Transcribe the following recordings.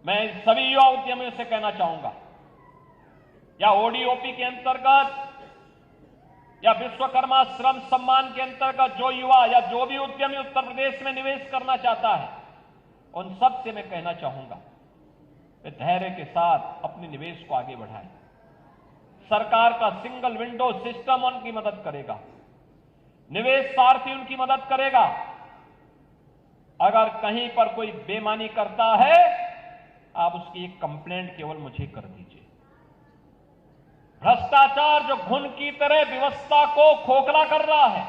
मैं सभी युवा उद्यमियों से कहना चाहूंगा, या ओडीओपी के अंतर्गत या विश्वकर्मा श्रम सम्मान के अंतर्गत जो युवा या जो भी उद्यमी उत्तर प्रदेश में निवेश करना चाहता है, उन सब से मैं कहना चाहूंगा कि धैर्य के साथ अपने निवेश को आगे बढ़ाएं। सरकार का सिंगल विंडो सिस्टम उनकी मदद करेगा, निवेश सारथी उनकी मदद करेगा। अगर कहीं पर कोई बेईमानी करता है, आप उसकी एक कंप्लेंट केवल मुझे कर दीजिए। भ्रष्टाचार जो घुन की तरह व्यवस्था को खोखला कर रहा है,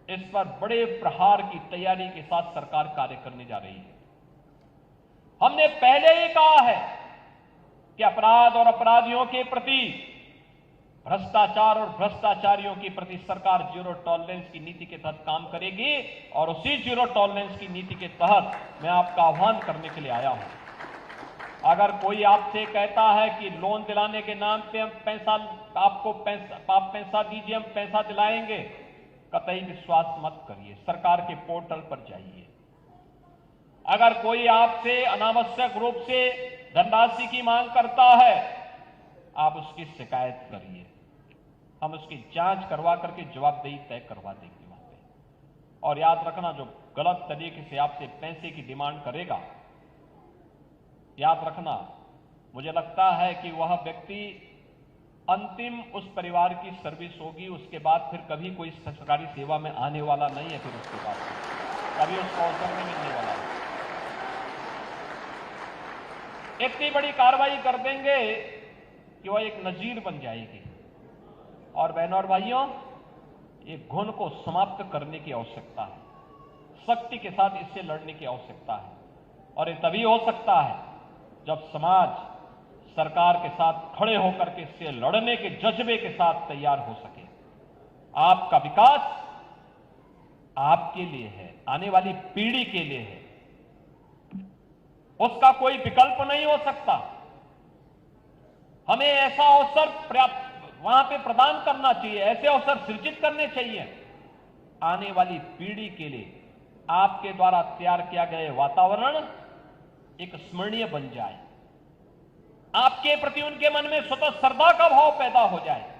इस पर बड़े प्रहार की तैयारी के साथ सरकार कार्य करने जा रही है। हमने पहले ही कहा है कि अपराध और अपराधियों के प्रति, भ्रष्टाचार और भ्रष्टाचारियों के प्रति सरकार जीरो टॉलरेंस की नीति के तहत काम करेगी, और उसी जीरो टॉलरेंस की नीति के तहत मैं आपका आह्वान करने के लिए आया हूं। अगर कोई आपसे कहता है कि लोन दिलाने के नाम पे हम आप पैसा दीजिए, हम पैसा दिलाएंगे, कतई विश्वास मत करिए। सरकार के पोर्टल पर जाइए। अगर कोई आपसे अनावश्यक रूप से धनराशि की मांग करता है, आप उसकी शिकायत करिए। हम उसकी जांच करवा करके जवाबदेही तय करवा देंगे वहां पे। और याद रखना, जो गलत तरीके से आपसे पैसे की डिमांड करेगा, याद रखना, मुझे लगता है कि वह व्यक्ति अंतिम उस परिवार की सर्विस होगी, उसके बाद फिर कभी कोई सरकारी सेवा में आने वाला नहीं है। फिर उसके बाद कभी उसको अवसर नहीं मिलने वाला है। इतनी बड़ी कार्रवाई कर देंगे कि वह एक नजीर बन जाएगी। और बहनों और भाइयों, ये घुन को समाप्त करने की आवश्यकता है, सख्ती के साथ इससे लड़ने की आवश्यकता है। और ये तभी हो सकता है जब समाज सरकार के साथ खड़े होकर के इससे लड़ने के जज्बे के साथ तैयार हो सके। आपका विकास आपके लिए है, आने वाली पीढ़ी के लिए है, उसका कोई विकल्प नहीं हो सकता। हमें ऐसा अवसर वहां पे प्रदान करना चाहिए, ऐसे अवसर सृजित करने चाहिए आने वाली पीढ़ी के लिए। आपके द्वारा तैयार किया गया वातावरण एक स्मरणीय बन जाए, आपके प्रति उनके मन में स्वतः श्रद्धा का भाव पैदा हो जाए।